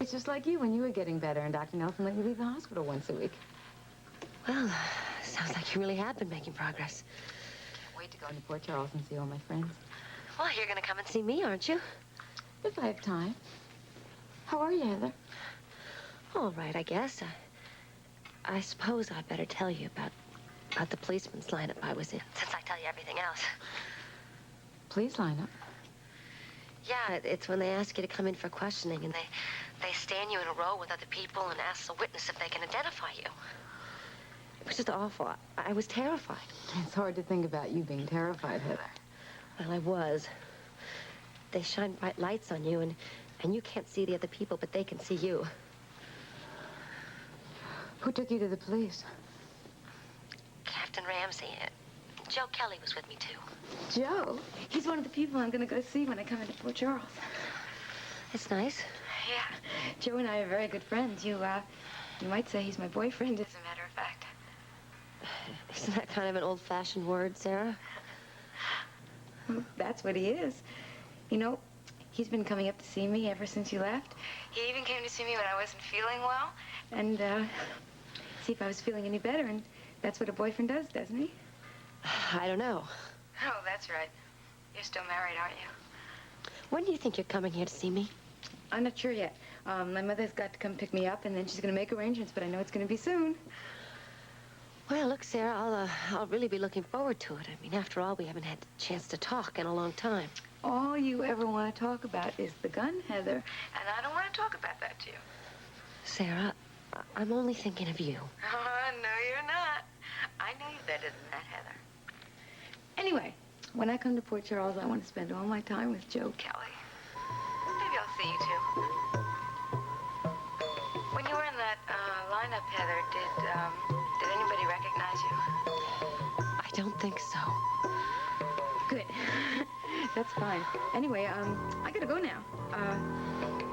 It's just like you when you were getting better and Dr. Nelson let you leave the hospital once a week. Well, sounds like you really have been making progress. Can't wait to go into Port Charles and see all my friends. Well, you're going to come and see me, aren't you? If I have time. How are you, Heather? All right, I guess. I suppose I'd better tell you about the policeman's lineup I was in, since I tell you everything else. Please line up. Yeah, it's when they ask you to come in for questioning, and they stand you in a row with other people and ask the witness if they can identify you. It was just awful. I was terrified. It's hard to think about you being terrified, Heather. Well, I was. They shine bright lights on you, and you can't see the other people, but they can see you. Who took you to the police? Captain Ramsey. Joe Kelly was with me, too. Joe? He's one of the people I'm going to go see when I come into Port Charles. That's nice. Yeah. Joe and I are very good friends. You might say he's my boyfriend, as a matter of fact. Isn't that kind of an old-fashioned word, Sarah? Well, that's what he is. You know, he's been coming up to see me ever since you left. He even came to see me when I wasn't feeling well. And, see if I was feeling any better. And that's what a boyfriend does, doesn't he? I don't know. Oh, that's right. You're still married, aren't you? When do you think you're coming here to see me? I'm not sure yet. My mother's got to come pick me up, and then she's going to make arrangements, but I know it's going to be soon. Well, look, Sarah, I'll really be looking forward to it. I mean, after all, we haven't had a chance to talk in a long time. All you ever want to talk about is the gun, Heather. And I don't want to talk about that to you. Sarah, I'm only thinking of you. Oh, no, you're not. I know you better than that, Heather. Anyway, when I come to Port Charles, I want to spend all my time with Joe Kelly. Maybe I'll see you, too. When you were in that lineup, Heather, did anybody recognize you? I don't think so. Good. That's fine. Anyway, I gotta go now.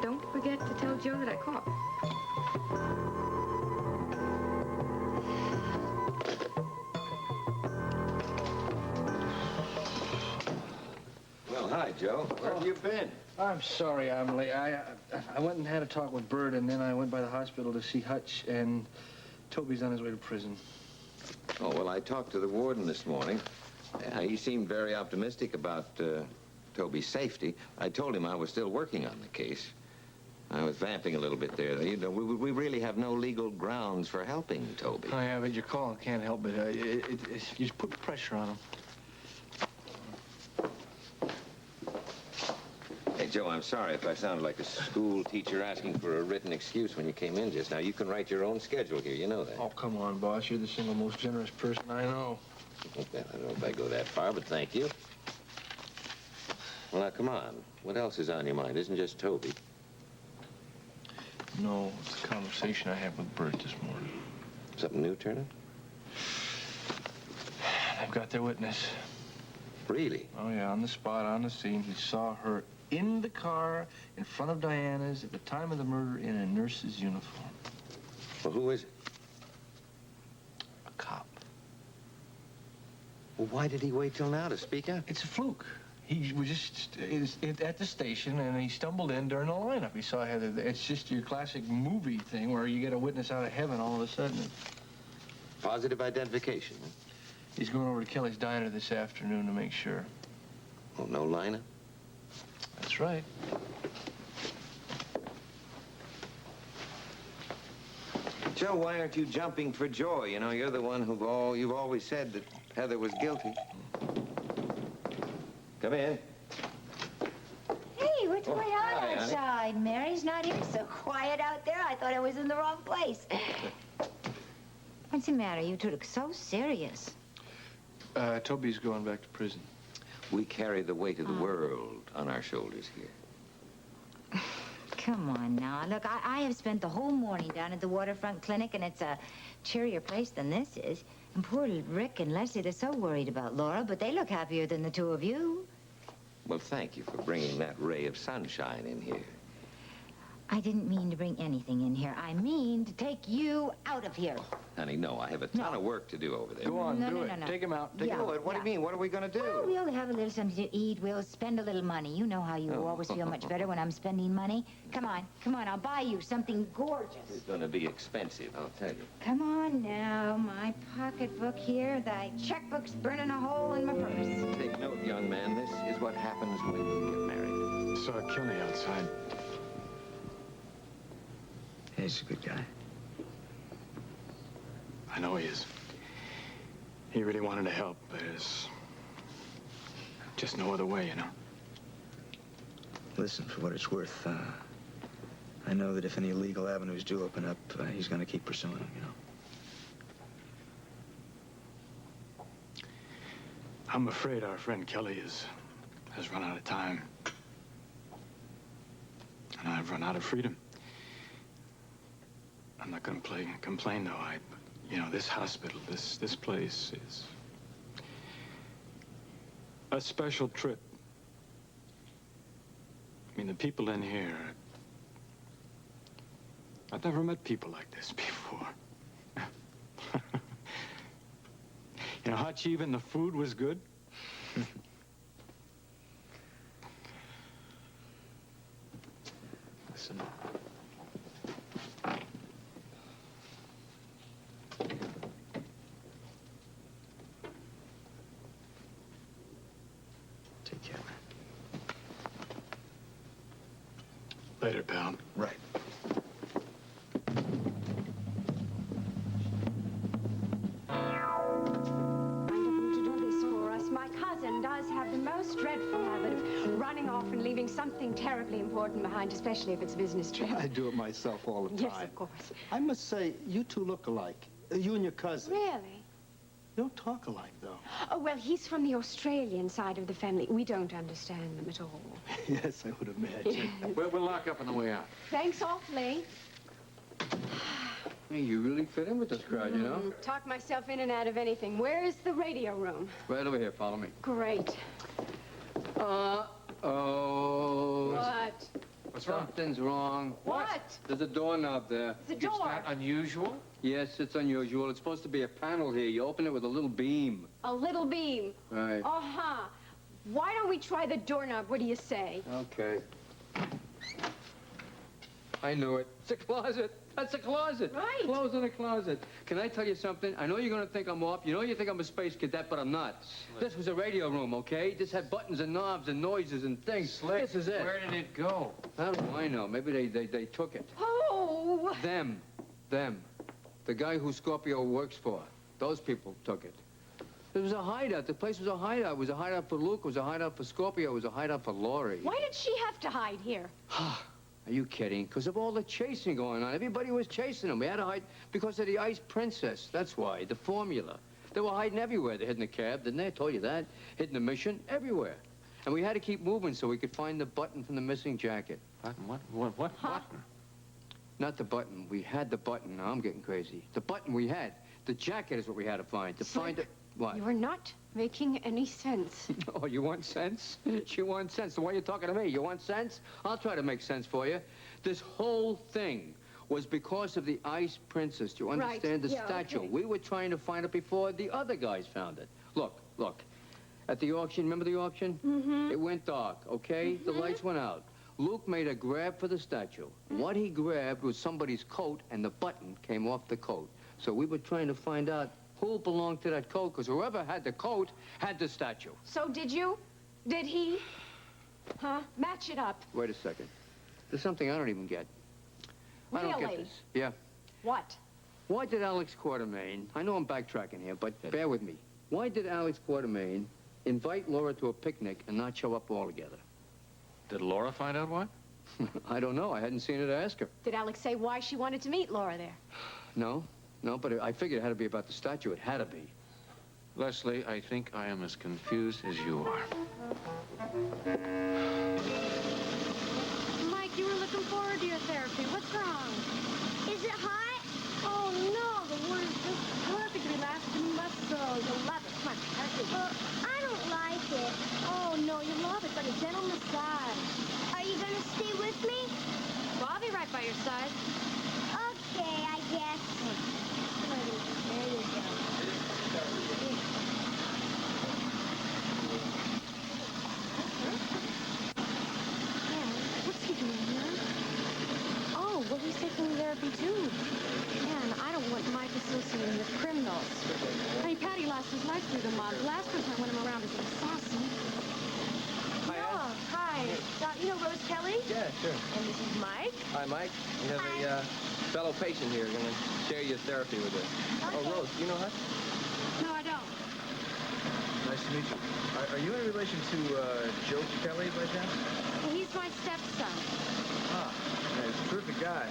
Don't forget to tell Joe that I called. Well, hi, Joe. Where have you been? I'm sorry I'm late. I went and had a talk with Bert, and then I went by the hospital to see Hutch, and Toby's on his way to prison. Oh, well, I talked to the warden this morning. He seemed very optimistic about Toby's safety. I told him I was still working on the case. I was vamping a little bit there. You know, we really have no legal grounds for helping Toby. Oh, yeah, but your call can't help it. You just put pressure on him. Hey, Joe, I'm sorry if I sounded like a school teacher asking for a written excuse when you came in just now. You can write your own schedule here. You know that. Oh, come on, boss. You're the single most generous person I know. Well, I don't know if I go that far, but thank you. Well, now, come on. What else is on your mind? It isn't just Toby. No, it's a conversation I had with Bert this morning. Something new, Turner? I've got their witness. Really? Oh, yeah, on the spot, on the scene. He saw her in the car in front of Diana's at the time of the murder in a nurse's uniform. Well, who is it? A cop. Well, why did he wait till now to speak up? It's a fluke. He was just at the station, and he stumbled in during the lineup. He saw Heather. It's just your classic movie thing where you get a witness out of heaven all of a sudden. Positive identification. Huh? He's going over to Kelly's diner this afternoon to make sure. Oh, no lineup? That's right. Joe, why aren't you jumping for joy? You know, you're the one you've always said that Heather was guilty. Come in. Hey, what's going on hi, outside? honey. Mary's not here. So quiet out there. I thought I was in the wrong place. What's the matter? You two look so serious. Toby's going back to prison. We carry the weight of the world on our shoulders here. Come on now. Look, I have spent the whole morning down at the waterfront clinic, and it's a cheerier place than this is. And poor Rick and Lesley, they're so worried about Laura, but they look happier than the two of you. Well, thank you for bringing that ray of sunshine in here. I didn't mean to bring anything in here. I mean to take you out of here. Honey, no, I have a ton of work to do over there. Go on, No, do no, it. no, no. Take him out. Take Yeah. him out. What do you mean? What are we going to do? Well, we'll have a little something to eat. We'll spend a little money. You know how you always feel much better when I'm spending money. Come on. I'll buy you something gorgeous. It's going to be expensive, I'll tell you. Come on now. My pocketbook here. Thy checkbook's burning a hole in my purse. Take note, young man. This is what happens when you get married. Saw Kelly outside. Yeah, he's a good guy. I know he is. He really wanted to help, but there's just no other way, you know. Listen, for what it's worth, I know that if any legal avenues do open up, he's going to keep pursuing them, you know. I'm afraid our friend Kelly has run out of time. And I've run out of freedom. I'm not going to complain, though. You know, this hospital, this place is a special trip. I mean, the people in here, I've never met people like this before. You know, Hutch, even the food was good. Listen. Take care, man. Later, pal. Right. Wonderful to do this for us. My cousin does have the most dreadful habit of running off and leaving something terribly important behind, especially if it's a business trip. I do it myself all the time. Yes, of course. I must say, you two look alike. You and your cousin. Really? You don't talk alike, though. Oh, well, he's from the Australian side of the family. We don't understand them at all. Yes, I would imagine. We'll lock up on the way out. Thanks awfully. Hey, you really fit in with this crowd, you know? Talk myself in and out of anything. Where's the radio room? Right over here, follow me. Great. Uh-oh. What? What's wrong? Something's wrong. What? There's a doorknob there. The door. Unusual? Yes, it's unusual. It's supposed to be a panel here. You open it with a little beam. A little beam. Right. Uh-huh. Why don't we try the doorknob? What do you say? Okay. I knew it. It's a closet. That's a closet. Right. Clothes in a closet. Can I tell you something? I know you're going to think I'm off. You know you think I'm a space cadet, but I'm not. This was a radio room, okay? This had buttons and knobs and noises and things. Slick, This is it. where did it go? How do I know? Maybe they took it. Oh! Them. The guy who Scorpio works for. Those people took it. It was a hideout. The place was a hideout. It was a hideout for Luke. It was a hideout for Scorpio. It was a hideout for Laurie. Why did she have to hide here? Are you kidding? Because of all the chasing going on. Everybody was chasing them. We had to hide because of the Ice Princess. That's why. The formula. They were hiding everywhere. They hid in the cab, didn't they? I told you that. Hid in the mission. Everywhere. And we had to keep moving so we could find the button from the missing jacket. What? Huh? Not the button. We had the button. Now I'm getting crazy. The button we had. The jacket is what we had to find. To find it. What? You are not making any sense. Oh, you want sense? You want sense. So why are you talking to me? You want sense? I'll try to make sense for you. This whole thing was because of the Ice Princess. Do you Right. understand? The Yeah, statue. okay. We were trying to find it before the other guys found it. Look. At the auction, remember the auction? Mm-hmm. It went dark, okay? The lights went out. Luke made a grab for the statue. What he grabbed was somebody's coat, and the button came off the coat. So we were trying to find out who belonged to that coat, because whoever had the coat had the statue. So did you? Did he? Huh? Match it up. Wait a second. There's something I don't even get. I don't get Really? this. Yeah. What? Why did Alex Quartermain, I know I'm backtracking here, but bear with me. Why did Alex Quartermain invite Laura to a picnic and not show up all together? Did Laura find out why? I don't know. I hadn't seen her to ask her. Did Alex say why she wanted to meet Laura there? No, but I figured it had to be about the statue. It had to be. Leslie, I think I am as confused as you are. Mike, you were looking forward to your therapy. What's wrong? Is it hot? Oh, no. The word is just perfect. Relax the muscles. You'll love it. Come on, I don't like it. Oh, no, you love it. It's like a gentle massage. Are you going to stay with me? Well, I'll be right therapy, too. Man, I don't want Mike associating with criminals. I mean, Patty lost his life through the mob. The last person I went him around as an assassin. Oh, hi. You know Rose Kelly? Yeah, sure. And this is Mike? Hi, Mike. We have a fellow patient here. Going to share your therapy with her. Okay. Oh, Rose, do you know Hutch? No, I don't. Nice to meet you. Are you in relation to Joe Kelly by chance? He's my stepson. Ah, yeah, he's a terrific guy.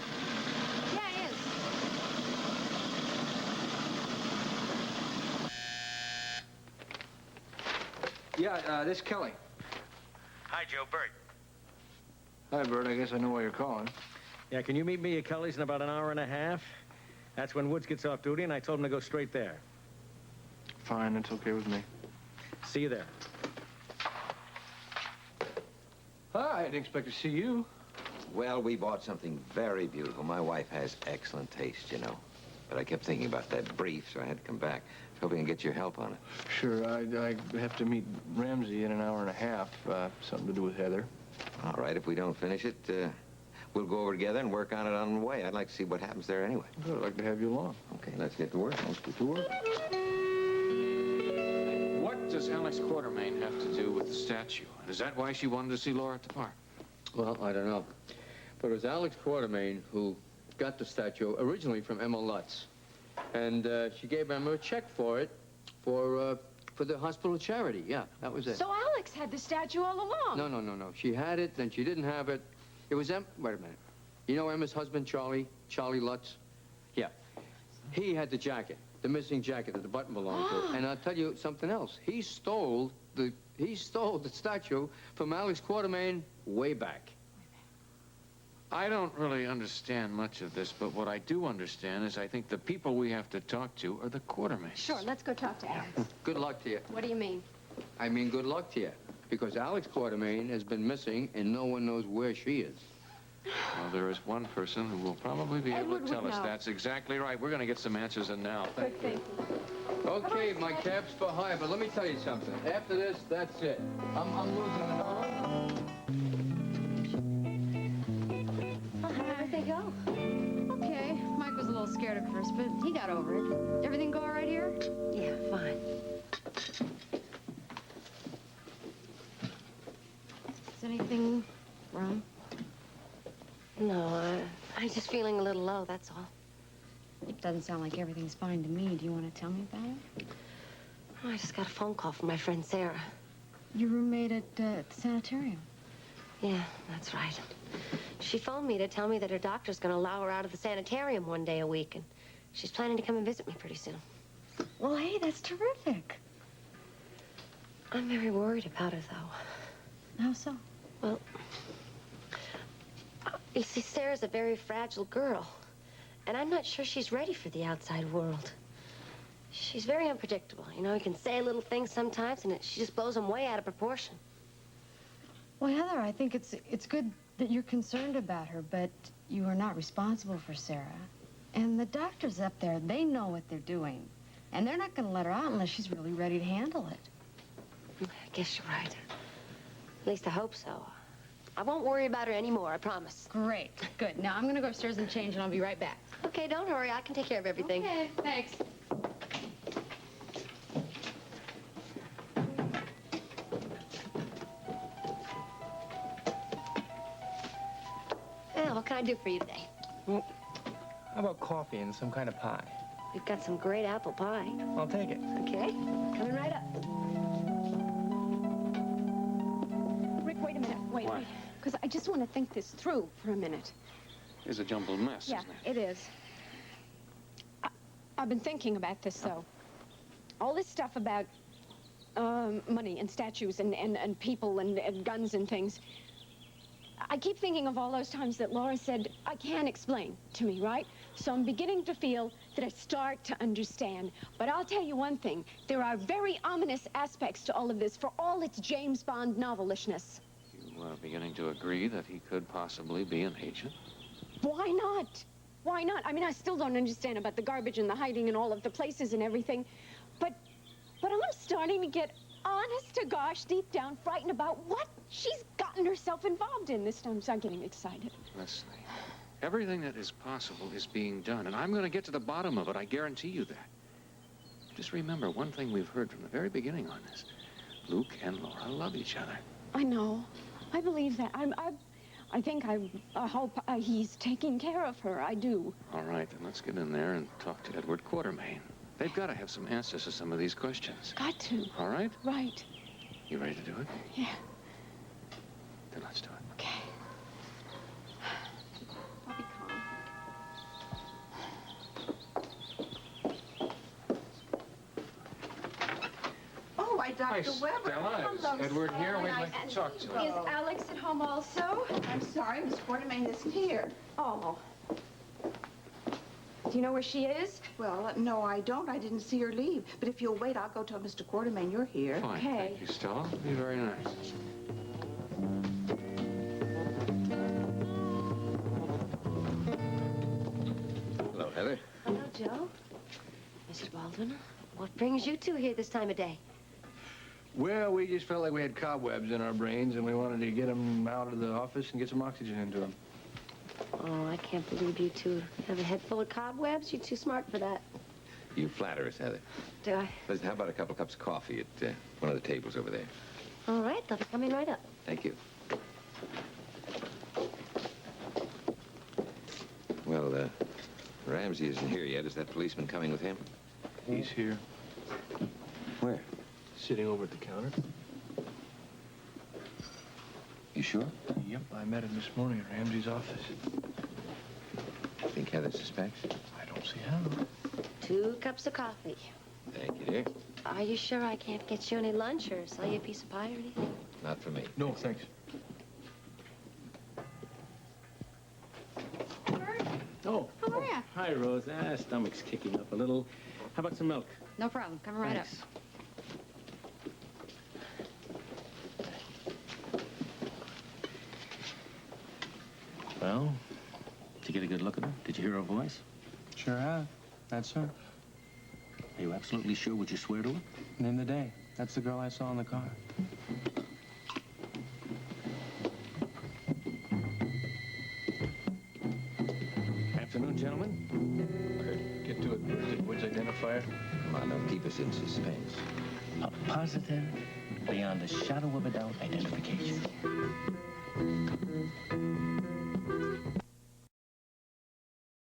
Yeah, he is. Yeah, this is Kelly. Hi, Joe. Bert. Hi, Bert. I guess I know why you're calling. Yeah, can you meet me at Kelly's in about an hour and a half? That's when Woods gets off duty, and I told him to go straight there. Fine, it's okay with me. See you there. Hi, I didn't expect to see you. Well, we bought something very beautiful. My wife has excellent taste, you know. But I kept thinking about that brief, so I had to come back. Hoping to get your help on it. Sure, I have to meet Ramsey in an hour and a half. Something to do with Heather. All right, if we don't finish it, we'll go over together and work on it on the way. I'd like to see what happens there anyway. Good, I'd like to have you along. Okay, let's get to work. Let's get to work. What does Alex Quartermain have to do with the statue? And is that why she wanted to see Laura at the park? Well, I don't know. But it was Alex Quartermain who got the statue originally from Emma Lutz. And she gave Emma a check for it for the hospital charity. Yeah, that was it. So Alex had the statue all along? No. She had it, then she didn't have it. It was Wait a minute. You know Emma's husband, Charlie Lutz? Yeah. He had the jacket, the missing jacket that the button belonged to. And I'll tell you something else. He stole the statue from Alex Quartermain way back. I don't really understand much of this, but what I do understand is I think the people we have to talk to are the Quartermains. Sure, let's go talk to Alex. Good luck to you. What do you mean? I mean, good luck to you. Because Alex Quartermain has been missing, and no one knows where she is. Well, there is one person who will probably be able to tell us. That's exactly right. We're going to get some answers in now. Thank you. Okay, my cab's for hire, but let me tell you something. After this, that's it. I'm losing an arm. How'd everything go? Okay. Mike was a little scared at first, but he got over it. Everything go all right here? Yeah, fine. Is anything wrong? No, I'm just feeling a little low, that's all. It doesn't sound like everything's fine to me. Do you want to tell me about it? Oh, I just got a phone call from my friend Sarah. Your roommate at the sanitarium. Yeah, that's right. She phoned me to tell me that her doctor's going to allow her out of the sanitarium one day a week, and she's planning to come and visit me pretty soon. Well, hey, that's terrific. I'm very worried about her, though. How so? Well, you see, Sarah's a very fragile girl, and I'm not sure she's ready for the outside world. She's very unpredictable. You know, you can say little things sometimes, and she just blows them way out of proportion. Well, Heather, I think it's good that you're concerned about her, but you are not responsible for Sarah. And the doctors up there, they know what they're doing. And they're not going to let her out unless she's really ready to handle it. I guess you're right. At least I hope so. I won't worry about her anymore, I promise. Great. Good. Now, I'm going to go upstairs and change, and I'll be right back. Okay, don't hurry. I can take care of everything. Okay, thanks. Well, what can I do for you today? Well, how about coffee and some kind of pie? We've got some great apple pie. I'll take it. Okay, coming right up. Rick, wait a minute. Wait. Because I just want to think this through for a minute. It's a jumbled mess, Yeah, isn't it? it is. I've been thinking about this, though. All this stuff about money and statues and people and guns and things. I keep thinking of all those times that Laura said, I can't explain to me, right? So I'm beginning to feel that I start to understand. But I'll tell you one thing. There are very ominous aspects to all of this for all its James Bond novelishness. You are beginning to agree that he could possibly be an agent? Why not? Why not? I mean, I still don't understand about the garbage and the hiding and all of the places and everything. But I'm starting to get, honest to gosh, deep down frightened about what she's gotten herself involved in. This time I'm getting excited. Lesley, Everything that is possible is being done, and I'm going to get to the bottom of it. I guarantee you that. Just remember one thing we've heard from the very beginning on this. Luke and Laura love each other. I know. I believe that. I hope he's taking care of her. I do. All right, then let's get in there and talk to Edward Quartermain. They've got to have some answers to some of these questions. Got to. All right? Right. You ready to do it? Yeah. Then let's do it. Okay. I'll be calm. Oh, why, Dr. Hi, Weber. Stella. Is Hello, Edward here? We'd Stella. like to talk to him. Is Alex at home also? I'm sorry, Miss Quartermain isn't here. Oh. Do you know where she is? Well, no, I don't. I didn't see her leave. But if you'll wait, I'll go tell Mr. Quartermain you're here. Fine, Okay. thank you, Stella. Be very nice. Hello, Heather. Hello, Joe. Mr. Baldwin, what brings you two here this time of day? Well, we just felt like we had cobwebs in our brains, and we wanted to get them out of the office and get some oxygen into them. Oh, I can't believe you two have a head full of cobwebs. You're too smart for that. You flatter us, Heather. Do I? Listen, how about a couple cups of coffee at one of the tables over there? All right, they'll be coming right up. Thank you. Well, Ramsey isn't here yet. Is that policeman coming with him? He's here, Where? sitting over at the counter. You sure? Yep, I met him this morning at Ramsey's office. Think Heather suspects? I don't see how. 2 cups of coffee. Thank you, dear. Are you sure I can't get you any lunch or sell you a piece of pie or anything? Not for me. No, thanks. Oh. How are ya? Hi, Rose. Stomach's kicking up a little. How about some milk? No problem. Coming right Thanks. Well, did you get a good look at her? Did you hear her voice? Sure have. That's her. Are you absolutely sure? Would you swear to her? Name the day. That's the girl I saw in the car. Afternoon, gentlemen. Okay, get to it. Where's the Woods identifier? Come on, don't keep us in suspense. A positive, beyond a shadow of a doubt, identification.